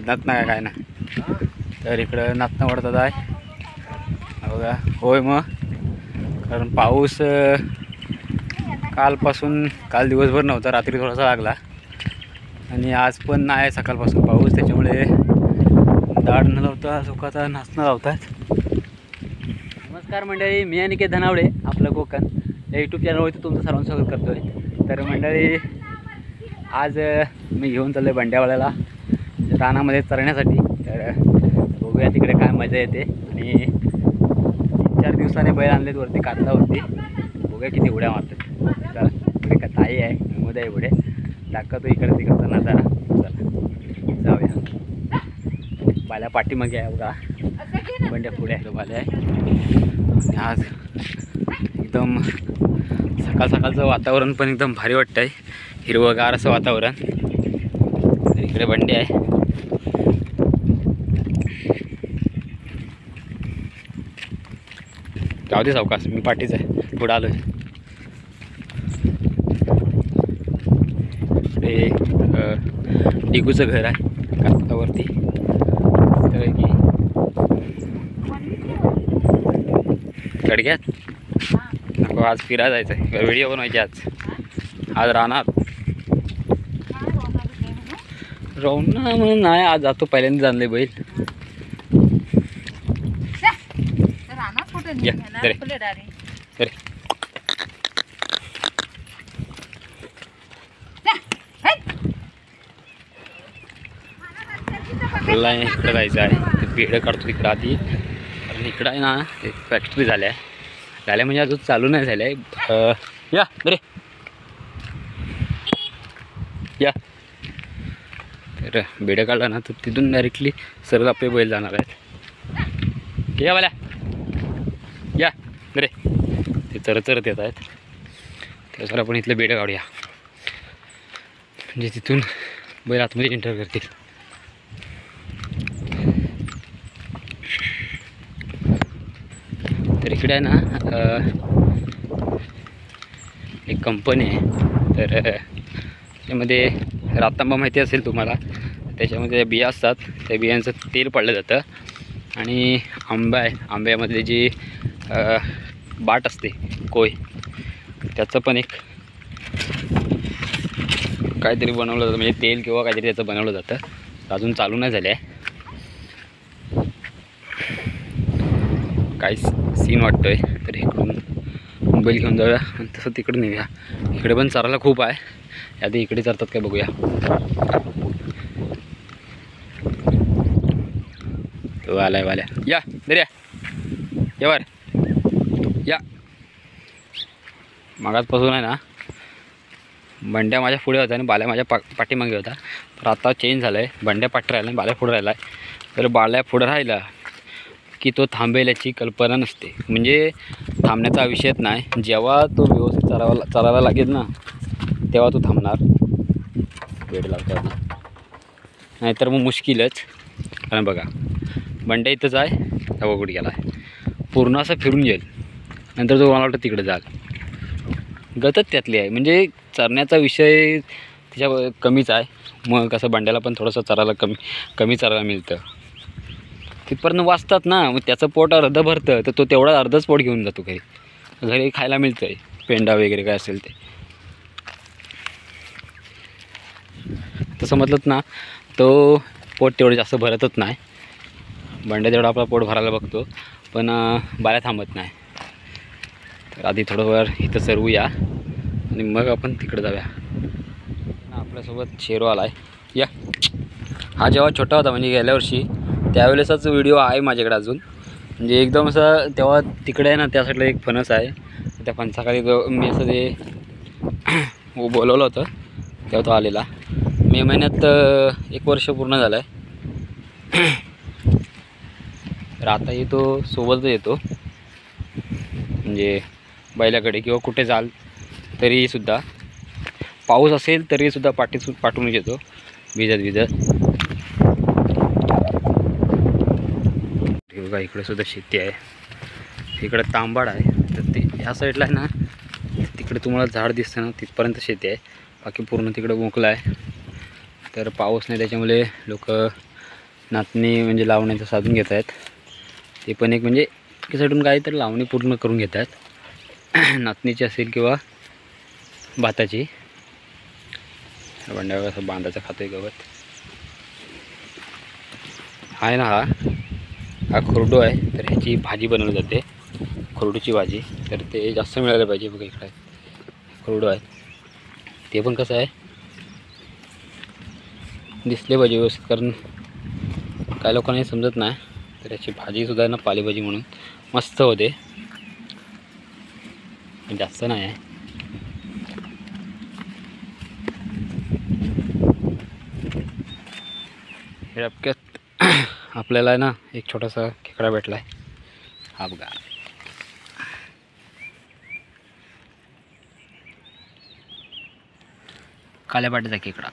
नात ना काय ना तर इकडं नातनं वाढतात आहे बघा. होय मग कारण पाऊस काल दिवसभर नव्हता, रात्री थोडासा लागला आणि आज पण नाही सकाळपासून पाऊस, त्याच्यामुळे दाढ न लावता सुखाचा नाचणं लावतात. नमस्कार मंडळी, मी अनिकेत धनावडे, आपलं कोकण या यूट्यूब चॅनलवरती तुमचं सर्वांचं स्वागत करतो आहे. तर मंडळी आज मी घेऊन चाललो आहे बंड्यावाल्याला रानामध्ये चरण्यासाठी. तर बघूया तिकडे काय मजा येते. आणि 3-4 दिवसाने बैल आणलेत वरती कातलावरती, बघूया किती उड्या मारतात. चला इकडे का ताई आहे, मध्ये आहे पुढे दाखवतो इकडे तिकडचा नजारा. चला जाऊया. बाल्या पाठीमागे आहे बघा, बंड्या पुढे आहे, बाल्या आहे. आणि आज एकदम सकाळचं वातावरण पण एकदम भारी वाटतं आहे, हिरवंगार असं वातावरण. तर इकडे बंडी आहे. जाऊ दे सावकाश, मी पाठीच आहे, पुढं आलो आहे. ते डिगूचं घर आहे कागदावरती. तर की गडग्यात नको, आज फिरायला जायचं आहे, व्हिडिओ बनवायचे आज राहणार रवना म्हणून नाही, आज जातो, पहिल्यांदा जाणले बैल. आपल्याला इकडं जायचं आहे, पेढं काढतो तिकडं आधी. कारण इकडं आहे ना एक फॅक्टरी झाल्या म्हणजे अजून चालू नाही झाल्या आहे. या बरे या. तर बेडं काढला ना तर तिथून डायरेक्टली सरळ आपले बैल जाणार आहेत. या वाल्या या बरे, ते चरत येत आहेत. त्याच्यावर आपण इथलं बेडं काढूया, म्हणजे तिथून बैल आतमध्ये एंटर करतील. तर इकडे आहे ना एक कंपनी आहे. तर त्यामध्ये रातांबा माहिती असेल तुम्हाला, त्याच्यामध्ये बिया असतात, त्या बियांचं तेल पाडलं जातं. आणि आंबा आहे, आंब्यामधले जी बाट असते कोय, त्याचं पण एक काहीतरी बनवलं जातं, म्हणजे तेल किंवा काहीतरी त्याचं बनवलं जातं. अजून चालू नाही झालं आहे. काय सीन वाटतो आहे. तर इकडून मोबाईल घेऊन जाऊया आणि तसं तिकडे नेऊया. इकडे पण चारायला खूप आहे, आधी इकडे चरतात काय बघूया. तो आलाय वाल्या, या दर्या यावर या. मागासपासून आहे ना बंड्या माझ्या पुढे होता आणि बाल्या माझ्या पाठीमागे होता. तर आता चेंज झालं आहे, बंड्या पाठी राहिला आणि बाल्या पुढे राहिला आहे. तर बाल्या पुढं राहिला की तो थांबेल याची कल्पना नसते. म्हणजे थांबण्याचा विषयच नाही. जेव्हा तो व्यवस्थित चालायला लागेल ना तेव्हा तो थांबणार, वेळ लावतात ना, नाहीतर मग मुश्किलच. कारण बघा बंड्या इथंच आहे, तेव्हा कुठे गेला आहे, पूर्ण असं फिरून जाईल, नंतर तो मला वाटतं तिकडे जाल. गतच त्यातली आहे. म्हणजे चरण्याचा विषय त्याच्या कमीच आहे. मग कसं बंड्याला पण थोडंसं चरायला कमी चरायला मिळतं, तिथपर्यंत वाचतात ना. मग त्याचं पोट अर्ध भरतं तर तो तेवढा अर्धच पोट घेऊन जातो घरी खायला मिळतं आहे, पेंडा वगैरे काय असेल ते. तसं म्हटलं ना तो पोट तेवढं जास्त भरतच नाही. बंड्या तेवढा आपला पोट भरायला बघतो, पण बाल्या थांबत नाही. तर आधी थोडंफार इथं सरवूया आणि मग आपण तिकडे जाऊया. आपल्यासोबत शेरो आला आहे. या, हा जेव्हा छोटा होता म्हणजे गेल्या वर्षी त्यावेळेसच व्हिडिओ आहे माझ्याकडे अजून. म्हणजे एकदम असं तेव्हा तिकडे आहे ना त्या साईडला एक फणस आहे, त्या फणसाखाली मी असं ते बोलवलं होतं तेव्हा तो आलेला. मे महिन्यात 1 वर्ष पूर्ण झालं आहे. तर आता येतो सोबतच येतो, म्हणजे बैलाकडे किंवा कुठे जाल तरीसुद्धा, पाऊस असेल तरीसुद्धा पाठवूनच येतो भिजत. बघा इकडे सुद्धा शेती आहे, इकडे तांबाड आहे. तर ते ह्या साईडला आहे ना, तिकडे तुम्हाला झाड दिसतं ना तिथपर्यंत शेती आहे, बाकी पूर्ण तिकडे मोकळं आहे. तर पाऊस नाही त्याच्यामुळे लोक नाचणी म्हणजे लावण्याचं साधून घेत आहेत. ते पण एक म्हणजे एकीसाईडून काहीतरी लावणी पूर्ण करून घेत आहेत नाचणीची असेल किंवा भाताची. बंड्या कसं बांधाचं खातोय गवत आहे ना. हा खुरडू आहे, तर ह्याची भाजी बनवली जाते, खुरडूची भाजी. तर ते जास्त मिळालं पाहिजे. बघा इकडे खुरडू आहे, ते पण कसं आहे दिसले पाहिजे व्यवस्थित, कारण काय लोकांना समजत नाही. तर याची भाजीसुद्धा ना पालेभाजी म्हणून मस्त होते, जास्त नाही आहे. हे अबक्यात आपल्याला ना एक छोटासा खेकडा भेटला आहे. हा बघा, काल्या पाट्याचा खेकडा.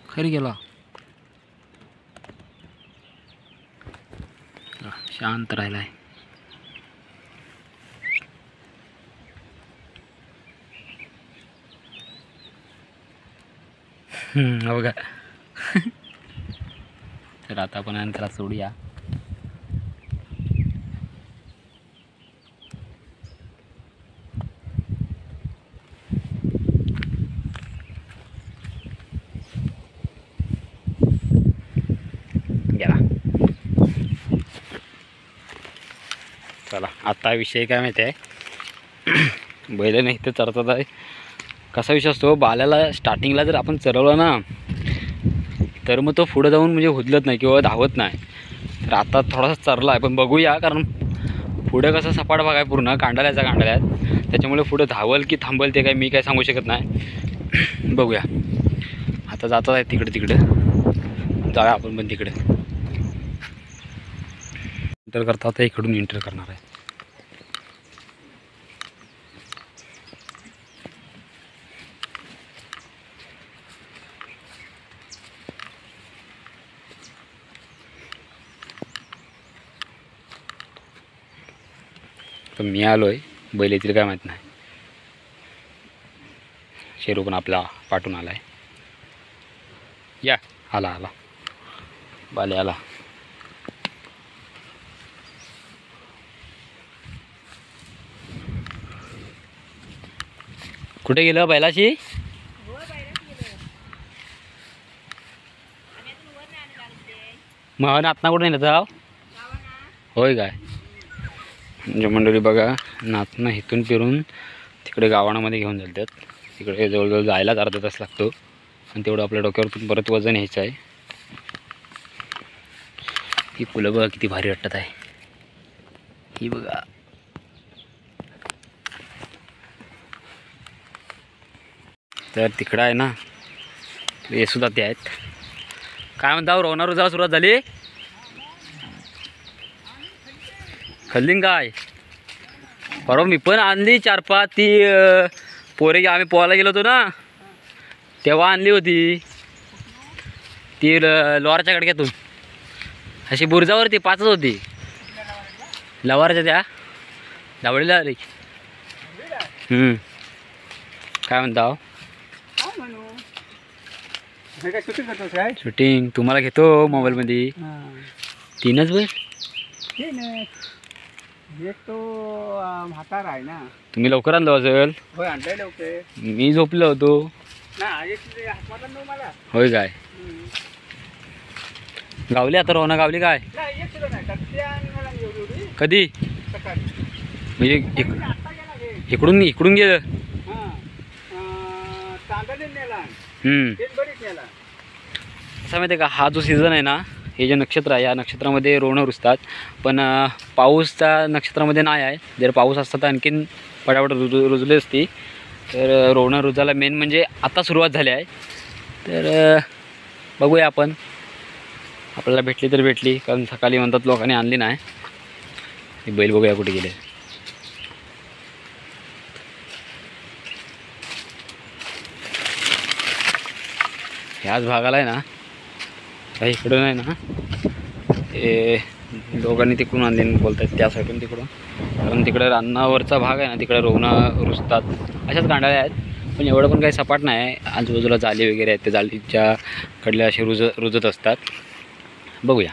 खरी गेला, शांत राहिलाय. बघा. तर आता आपण त्याला सोडूया. गेला. चला, आता विषय काय माहिती आहे, बैल नाही तर चरतात आहे. कसा विषय असतो, बाल्याला स्टार्टिंगला जर आपण चरवलं ना तर मग तो पुढं जाऊन म्हणजे हुदलत नाही किंवा धावत नाही. तर आता थोडासा चरला आहे, पण बघूया, कारण पुढं कसं सपाट भाग आहे पूर्ण कांडाल्याचा कांडाल्यात, त्याच्यामुळे पुढं धावल की थांबल ते काय मी काय सांगू शकत नाही. बघूया, आता जातात आहे तिकडे जाऊया आपण पण तिकडे. एंटर करता आता इकडून एंटर करणार आहे. तर मी आलो आहे, बैल येतील काय माहीत नाही. शेरू पण आपला पाठून आला आहे. या, आला बाले आला. कुठे गेलं बैलाशी? मग नातना कुठे नेलं जाव? होय काय? म्हणजे मंडळी बघा, नातना इथून फिरून तिकडे गावाणामध्ये घेऊन जातात. तिकडे जवळजवळ जायलाच अर्धा तास लागतो, आणि तेवढं आपल्या डोक्यावरतून परत वजन यायचं आहे. ही फुलं बघा किती भारी वाटत आहे. ही बघा, तर तिकडं आहे ना, हे सुद्धा ते आहेत. काय म्हणता, रोवणार जाऊ सुरुवात झाली? खल्ली काय? परवा मी पण आणली 4-5. ती पोरे आम्ही पोहायला गेलो होतो ना, तेव्हा आणली होती ती लोहारच्या गडक्यातून. अशी बुरजावरती 5च होती लवारच्या, त्या धावडीला आली. काय म्हणता? शूटिंग तुम्हाला घेतो मोबाईलमध्ये. 3च बैल? एक तो म्हातारा आहे ना. तुम्ही लवकर आणलो असेल. होय, आणलाय लवकर. मी झोपलो होतो ना, मला. होय काय? गावली आता रोना गावली काय? नाही, एक किलो नाही, कधी? सकाळी. म्हणजे इकडून गेलं. असं माहिती आहे का, हा जो सीझन आहे ना, हे जे नक्षत्र आहे, या नक्षत्रामध्ये रोवणं रुजतात. पण पाऊस त्या नक्षत्रामध्ये नाही आहे. जर पाऊस असता तर आणखीन पटापट रुजली असती. तर रोवणं रुजायला मेन म्हणजे आता सुरुवात झाली आहे. तर बघूया आपण, आपल्याला भेटली तर भेटली, कारण सकाळी म्हणतात लोकांनी आणली नाही. हे बैल बघूया कुठे गेले. ह्याच भागाला आहे ना, काही इकडं नाही ना, हे दोघांनी तिकडून आणले बोलतात, त्या साईडून तिकडून कारण तिकडे रानावरचा भाग आहे ना, तिकडे रोवणं रुजतात, अशाच गांडाळ्या आहेत. पण एवढं पण काही सपाट नाही. आजूबाजूला जाली वगैरे आहेत, त्या जालीच्या कडल्या असे रुजत असतात. बघूया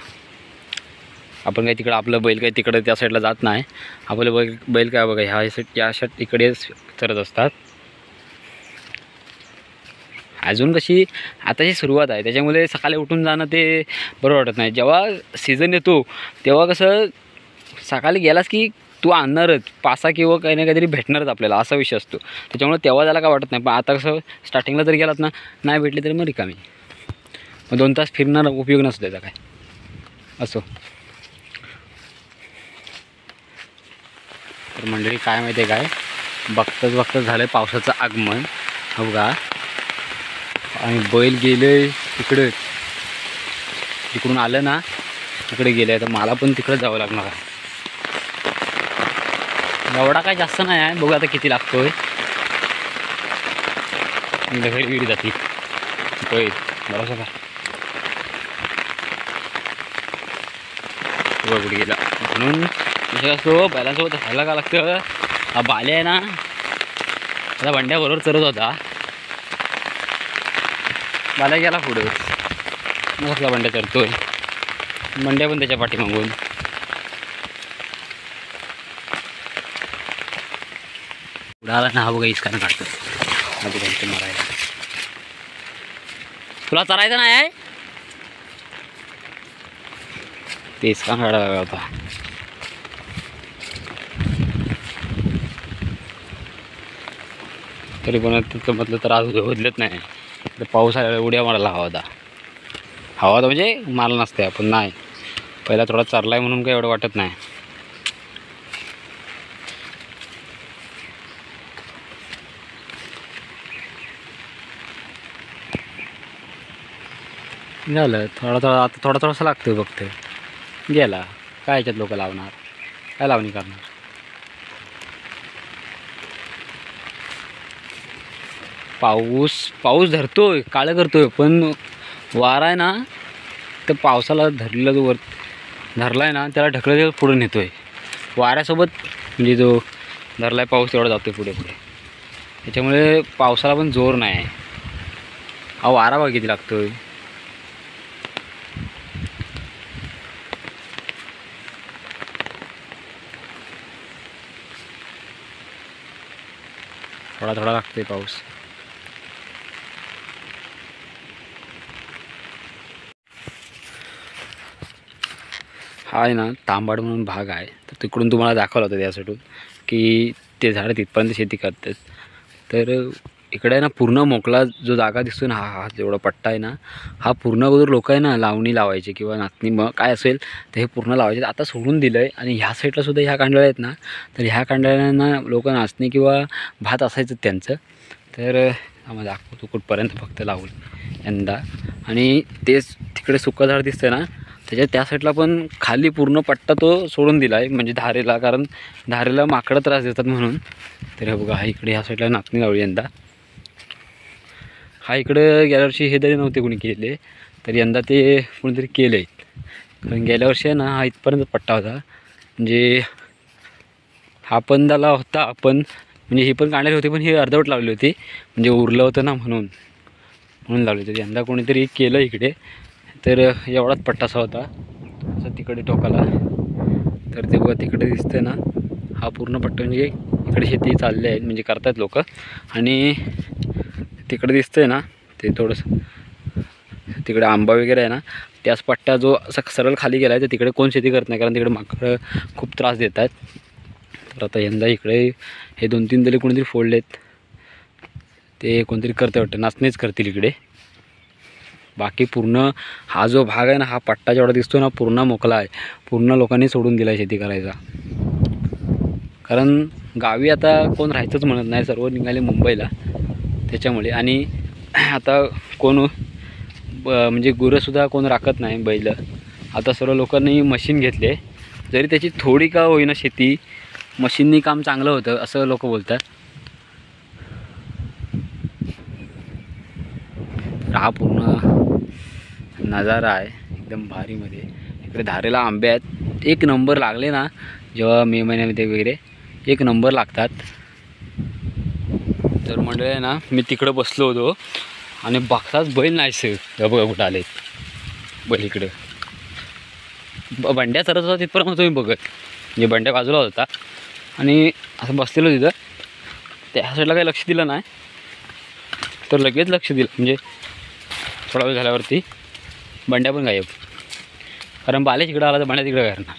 आपण काही तिकडं, आपलं बैल काही तिकडे त्या साईडला जात नाही. आपलं बैल काय बघा ह्या अशा इकडेच चरत असतात. अजून कशी आताची सुरुवात आहे, त्याच्यामुळे सकाळी उठून जाणं ते बरं वाटत नाही. जेव्हा सीझन येतो तेव्हा कसं सकाळी गेलास की तू आणणारच 5-6 किंवा काही ना काहीतरी भेटणारच आपल्याला, असा विषय असतो. त्याच्यामुळे तेव्हा जायला काय वाटत नाही. पण आता कसं स्टार्टिंगला जर गेलात ना, नाही भेटली तरी मग रिकामी, मग 2 तास फिरणार उपयोग नसतो त्याचा काय. असो तर मंडळी, काय माहिती आहे काय, बघताच झालं आहे पावसाचं आगमन. हो का, आणि बैल गेले तिकडे, तिकडून आलं ना तिकडे गेलं आहे. तर मला पण तिकडे जावं लागणार आहे. एवढा काय जास्त नाही आहे, बघू आता किती लागतोय. घडी जाती बैल बरोबर का, कुठे गेला. म्हणून विषय असतो बैलांसोबत राहायला का लागतं. हा बाल्या आहे ना, आता बंड्याबरोबर चरत होता. बाल्या गेला पुढं, मग कसला बंड्या चरतोय. बंड्या पण त्याच्या पाठीमागून. पुढं आला ना, हा बघा इसकानं काढतो. हा बघा इथे मारायला. तुला चरायचं नाही आहे ते, इसकानं काढायला होता. तरी पण तिथं म्हटलं तर आज बदलत नाही. तर पाऊस आल्याला उड्या मारायला हवा होता म्हणजे मारला नसते आपण, नाही पहिला थोडा चारला आहे म्हणून काही एवढं वाटत नाही. झालं थोडा आता थोडासा लागतोय फक्त. गेला काय याच्यात लोक लावणार, काय लावणी करणार. पाऊस धरतोय, काळं करतोय, पण वारा आहे ना, तर पावसाला धरलेला जो धरला आहे ना त्याला ढकलत पुढे नेतोय वाऱ्यासोबत. म्हणजे जो धरला आहे पाऊस तेवढा जातोय पुढे. त्याच्यामुळे पावसाला पण जोर नाही आहे. हा वारा बघा किती लागतोय. थोडा लागतोय पाऊस. हा आहे ना तांबाड म्हणून भाग आहे, तर तिकडून तुम्हाला दाखवलं होतं त्यासाठी की ते झाडं तिथपर्यंत शेती करतात. तर इकडे आहे ना पूर्ण मोकळा जो जागा दिसतो ना, हा जेवढा पट्टा आहे ना, हा पूर्ण अगोदर लोक आहे ना लावणी लावायचे किंवा नाचणी मग काय असेल तर हे पूर्ण लावायचे. आता सोडून दिलं आहे. आणि ह्या साईडला सुद्धा ह्या कांडाळ्या आहेत ना, तर ह्या कांडाळ्यांना लोक नाचणी किंवा भात असायचं त्यांचं. तर आम्हाला दाखवतो कुठपर्यंत फक्त लावून यंदा. आणि तेच तिकडे सुकं झाड दिसतं ना, त्या साईडला पण खाली पूर्ण पट्टा तो सोडून दिला आहे, म्हणजे धारेला, कारण धारेला माकडं त्रास देतात म्हणून. तर बघा हा इकडे ह्या साईडला नाचणी लावली यंदा. हा इकडं गेल्या वर्षी हे तरी नव्हते कोणी केले, तर यंदा ते कोणीतरी केलं आहे. कारण गेल्या वर्षी आहे ना हा इथपर्यंत पट्टा होता, म्हणजे हा पण झाला होता, पण म्हणजे ही पण काढलेली होती, पण ही अर्धवट लावली होती, म्हणजे उरलं होतं ना म्हणून लावली होती. यंदा कोणीतरी केलं इकडे, तर एवढाच पट्टासा होता असं तिकडे टोकाला. तर ते बघा तिकडे दिसतं ना, हा पूर्ण पट्टा म्हणजे इकडे शेती चालली आहे, म्हणजे करतात लोक. आणि तिकडे दिसतंय ना ते थोडंसं तिकडे आंबा वगैरे आहे ना, त्याच पट्टा जो असा सरळ खाली गेला आहे, तर तिकडे कोण शेती करत नाही, कारण तिकडे माकडं खूप त्रास देत आहेत. तर आता यंदा इकडे हे 2-3 दले कोणीतरी फोडलेत, ते कोणतरी करतं वाटतं, नाचणीच करतील इकडे. बाकी पूर्ण हा जो भाग आहे ना, हा पट्टा जेवढा दिसतो ना पूर्ण मोकळा आहे. पूर्ण लोकांनी सोडून दिला आहे शेती करायचा, कारण गावी आता कोण राहायचंच म्हणत नाही, सर्व निघाले मुंबईला. त्याच्यामुळे आणि आता कोण म्हणजे गुरंसुद्धा कोण राखत नाही बैल. आता सर्व लोकांनी मशीन घेतले, जरी त्याची थोडी का होईना शेती मशीननी काम चांगलं होतं असं लोक बोलतात. हा पूर्ण नजारा आहे एकदम भारीमध्ये. इकडे धारेला आंबे आहेत, एक नंबर लागले ना जेव्हा मे महिन्यामध्ये वगैरे एक नंबर लागतात. तर मंडळी आहे ना, मी तिकडं बसलो होतो आणि बघताच बैल नाहीसे बघा कुठं आले बैल इकडं. बंड्या सरत होता तिथपर्यंत तुम्ही बघत, म्हणजे बंड्या बाजूला होता आणि असं बसलेलो तिथं. त्या साईडला काही लक्ष दिलं नाही, तर लगेच लक्ष दिलं, म्हणजे थोडा वेळ झाल्यावरती बंड्या पण गायब. कारण बाले तिकडं आला तर बंड्या तिकडं काय करणार.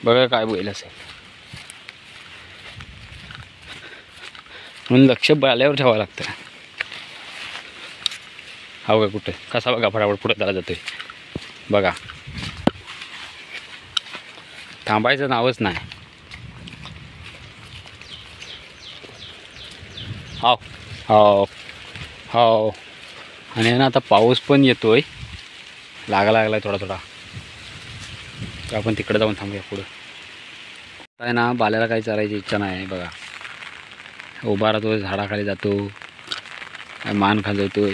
बघा काय बैल असेल, म्हणून लक्ष बाल्यावर ठेवावं लागतं. हा बघा कुठं कसा बघा फटाफट पुढे चालला जातोय बघा. थांबायचं नावच नाही. हाव हाव हाव. आणि ना आता पाऊस पण येतोय, लागला थोडा थोडा. तर आपण तिकडे जाऊन थांबूया पुढं. काय ना, बाल्याला काही चालायची इच्छा नाही आहे बघा. उभा राहतो, झाडाखाली जातो, मान खाजवतोय.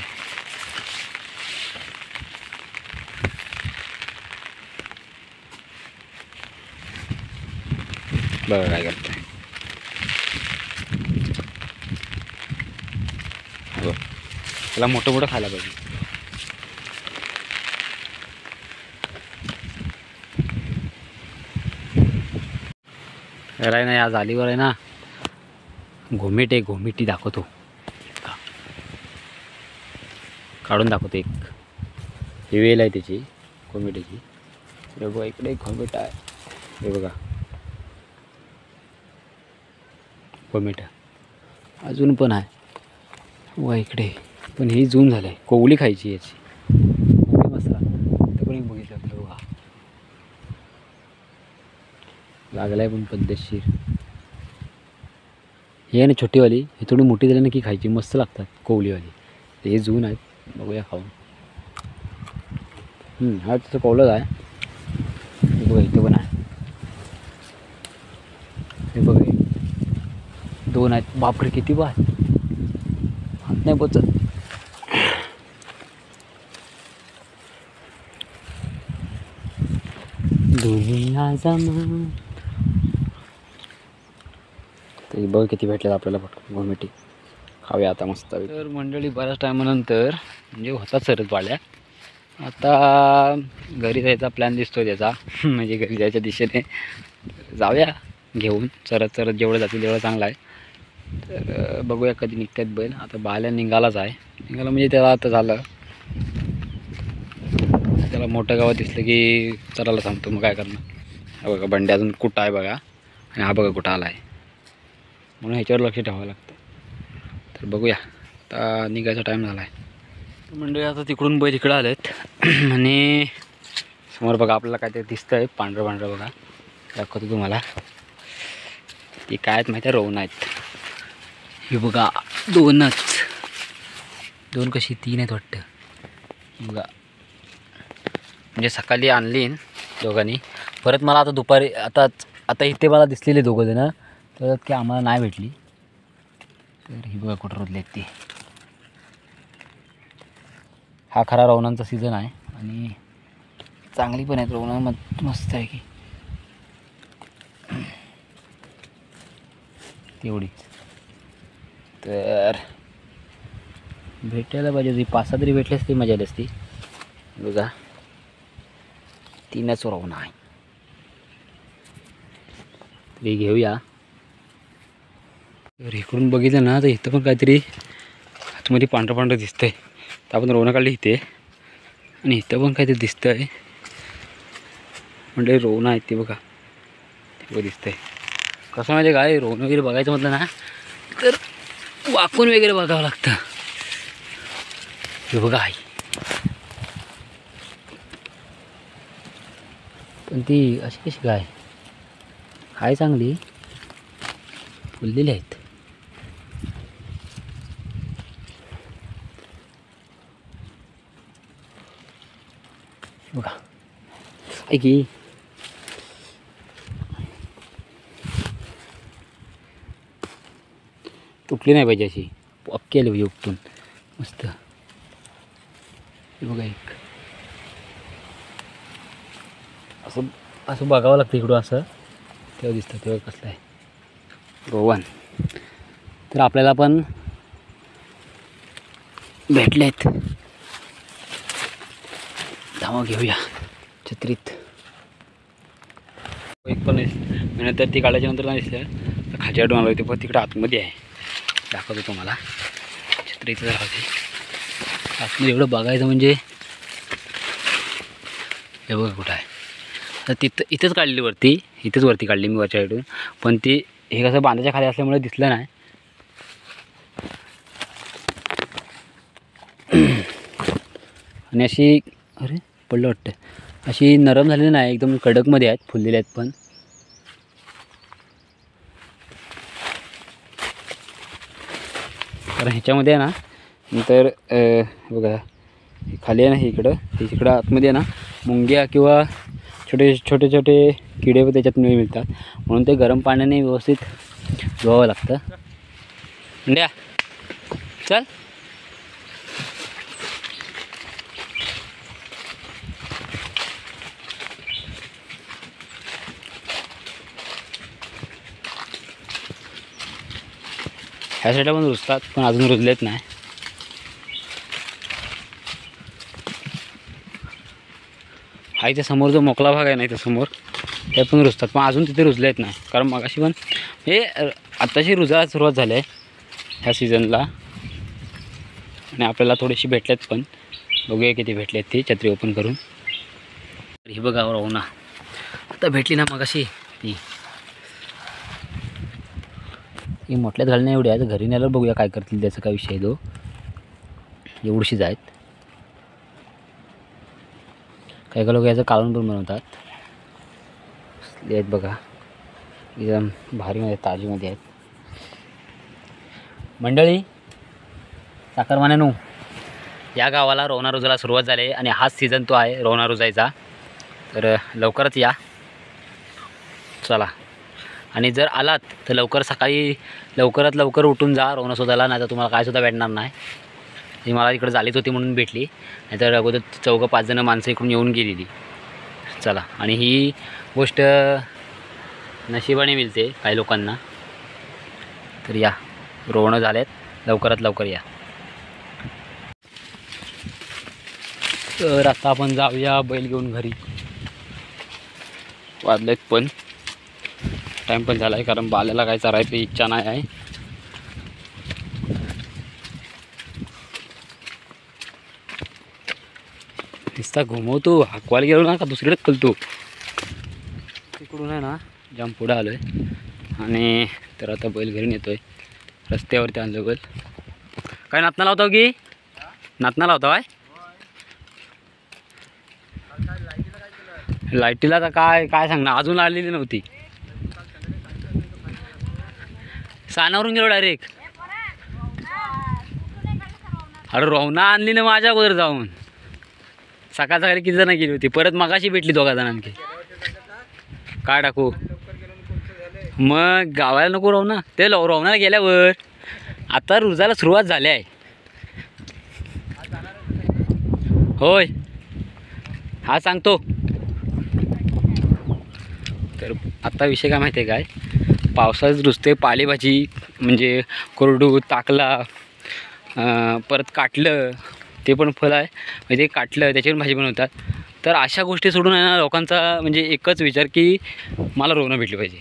बघा काय करतोय. हो, त्याला मोठं मोठं खायला पाहिजे. आहे ना, या जालीवर आहे ना घोमिटी दाखवतो, काढून दाखवतो. एक ही वेल आहे त्याची घोमिटेची. बघा इकडे एक घोमिट आहे, हे बघा घोमिट अजून पण आहे. व इकडे पण ही जून झालं आहे, कोवली खायची याची. मसाला तर पण एक बघितलं आपलं बघा, लागला आहे पण पद्धतशीर. ही आहे ना छोटीवाली, ही थोडी मोठी झाली ना की खायची मस्त लागतात कोवलीवाली. हे जून आहेत, बघूया खाऊन. हा तसं कोवलंच आहे. हे बघा इथं पण आहे, हे बघा दोन आहेत. बापरे किती बा हात नाही पोचत. दुनिया जमा. तरी बघ किती भेटल्यात आपल्याला पटकन घोमिटी. खाऊया आता मस्त. तर मंडळी बऱ्याच टायमानंतर म्हणजे होतात सरच बाळ्या. आता घरी जायचा प्लॅन दिसतोय त्याचा, म्हणजे घरी जायच्या दिशेने जाऊया घेऊन. चरत जेवढं जातील तेवढं चांगलं आहे. तर बघूया कधी निघतात बैल. आता बाल्या निघालाच आहे, निघाला म्हणजे त्याला आता झालं. त्याला मोठ्या गावात दिसलं की चरायला सांगतो, मग काय करणार. हा बघा बंड्या अजून कुठं आहे बघा, आणि हा बघा कुठं आला आहे. म्हणून ह्याच्यावर लक्ष ठेवावं लागतं. तर बघूया, आता निघायचा टाईम झाला आहे. मंडळी आता तिकडून बैल इकडं आलेत आणि समोर बघा आपल्याला काहीतरी दिसतं आहे पांढरं बघा. दाखवतो तुम्हाला. ते काय आहेत माहिती आहे, रोवणं आहेत. हे बघा दोन कशी 3 आहेत वाटतं बघा. म्हणजे सकाळी आणली दोघांनी, परत मला आता दुपारी आता इथे मला दिसलेले दोघं जण, तर की आम्हाला नाही भेटली. तर ही बघा कुठं रोजले आहेत ती. हा खरा रवणांचा सीझन आहे आणि चांगली पण आहेत रवणं, मस्त आहे की तेवढीच. तर भेटायला पाहिजे, 5-6 तरी भेटली असती, मजा आली असती. बघा 3च रवणं आहे. तरी घेऊया. तर इकडून बघितलं ना तर इथं पण काहीतरी आतमध्ये पांढरं दिसतंय. तर आपण रोवणं काढली इथे, आणि इथं पण काहीतरी दिसतंय. म्हणजे रोवणं आहेत ते बघा, ते दिसतंय. कसं म्हणजे काय रोवणं वगैरे बघायचं म्हटलं ना तर वाकून वगैरे बघावं लागतं. हे बघा आहे, पण ती अशी कशी काय आहे, चांगली फुललेली आहेत. बघा आहे की तुटली नाही पाहिजे, अशी अक्की आली पाहिजे उपटून मस्त. हे बघा एक असं असं बघावं लागतं इकडं, असं तेव्हा दिसतं तेव्हा कसलं आहे रोवन. तर आपल्याला पण भेटलेत, धावा घेऊया छत्रीत. एक पण नाही, नंतर ती काढल्याच्या नंतर नाही दिसलं तर खाली आडून आलो होते, पण तिकडे आतमध्ये आहे, दाखवतो तुम्हाला. छत्रीचं राहते आतमध्ये, एवढं बघायचं म्हणजे हे बघा कुठं आहे. तर इथंच काढली वरती, इथंच वरती काढली मी वरच्या साईडून, पण ती हे कसं बांधाच्या खाली असल्यामुळे दिसलं नाही. आणि अशी अरे पडलं वाटतं, अशी नरम झालेली नाही, एकदम कडकमध्ये आहेत, फुललेले आहेत. पण कारण ह्याच्यामध्ये आहे ना, नंतर बघा खाली आहे ना, इकडं आतमध्ये आहे ना मुंग्या किंवा छोटे छोटे किडे त्याच्यात मिळतात, म्हणून ते गरम पाण्याने व्यवस्थित धुवावं लागतं. इंडिया चल. ह्या साईडला पण रुजतात, पण अजून रुजलेत नाही. हा इथे समोर जो मोकळा भाग आहे ना इथं समोर, ते पण रुजतात, पण अजून तिथे रुजलेत नाही. कारण मगाशी पण हे आत्ताशी रुजायला सुरुवात झाली आहे ह्या सीझनला. आणि आपल्याला थोडीशी भेटलेत, पण बघूया किती भेटलेत ती छत्री ओपन करून. ही बघा रोवना आता भेटली ना मगाशी, ती मोठल्यात घालण्या एवढी आहे. घरी नेल्यावर बघूया काय करतील, त्याचा काय विषय आहे तो. एवढीशीच आहेत. काही लोक याचं काढून पण बनवतात. आहेत बघा, एकदम भारीमध्ये ताजीमध्ये आहेत. मंडळी साखरमान्यानो, या गावाला रोवना रुजायला सुरुवात झाली आहे आणि हाच सीझन तो आहे रोवना रुजायचा. तर लवकरच या, चला. आणि जर आलात तर लवकरात लवकर उठून जा रोवना शोधायला, नाही तर तुम्हाला काय सुद्धा भेटणार नाही. ही मला इकडे झालीच होती म्हणून भेटली, नाहीतर अगोदर 4-5 जण माणसं इकडून येऊन गेलेली. चला, आणि ही गोष्ट नशिबाने मिळते काही लोकांना. तर या, रोवणं झालेत, लवकरात लवकर या. तर आता आपण जाऊया बैल घेऊन घरी. वाजलेत पण, टाईम पण झाला आहे, कारण बाल्याला काय चारायची इच्छा नाही आहे. नुसता घुमवतो, हाकवायला गेलो ना का दुसरीकडेच कलतो. तिकडून आहे ना जाम पुढं आलो आहे, आणि तर आता बैल घरी नेतो आहे. रस्त्यावरती आणलो बैल. काय नातना लावतो की नातना लावतो आहे लाईटीला. तर काय सांगणार, अजून आलेली नव्हती. सानावरून गेलो डायरेक्ट. अरे रोवना आणली ना माझ्या अगोदर जाऊन. सकाळ सकाळी किती जण गेली होती, परत मगाशी भेटली 2 जणांची. काय टाकू मग, गावाला नको रोवना. ते रोवनाला गेल्यावर आता रुजायला सुरुवात झाली आहे. होय, हा सांगतो. तर आता विषय काय माहिती आहे काय, पावसाळ्यात रुजते पालेभाजी, म्हणजे कोरडू, ताकला, परत काटलं, ते पण फळ आहे, म्हणजे काटलं त्याच्यावर भाजी बनवतात. तर अशा गोष्टी सोडून आहे ना लोकांचा म्हणजे एकच विचार की मला रोवणं भेटली पाहिजे.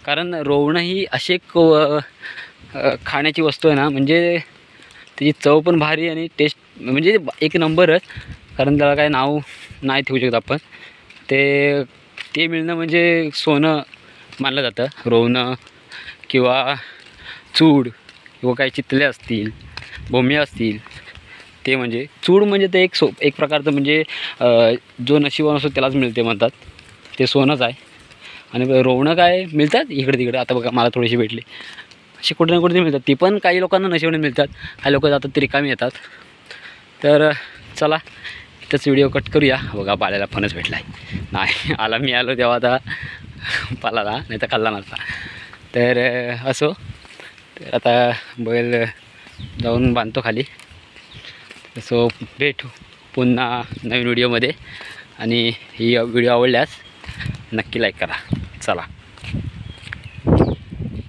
कारण रोवणं ही अशी एक खाण्याची वस्तू आहे ना, म्हणजे त्याची चव पण भारी आणि टेस्ट म्हणजे एक नंबरच. कारण त्याला काय नाव नाही ठेवू शकत आपण. ते मिळणं म्हणजे सोनं मानलं जातं. रोवणं किंवा चूड किंवा काही चितले असतील, भोम्या असतील, ते म्हणजे चूड म्हणजे ते एक प्रकारचं म्हणजे जो नशिबान असतो त्यालाच मिळते म्हणतात, ते सोनंच आहे. आणि रोवणं काय मिळतात इकडे तिकडे. आता बघा मला थोडीशी भेटली, अशी कुठे ना कुठे मिळतात. ती पण काही लोकांना नशिबाने मिळतात, काही लोक जातात ते रिकामी येतात. तर चला इथंच व्हिडिओ कट करूया. बघा बाल्याला फणस भेटला आहे. नाही आला, मी आलो तेव्हा आता पालाला, नाही तर खाल्ला नसता. तर असो, तर आता बैल जाऊन बांधतो खाली. सो भेटू पुन्हा नवीन व्हिडिओमध्ये. आणि ही व्हिडिओ आवडल्यास नक्की लाईक करा. चला.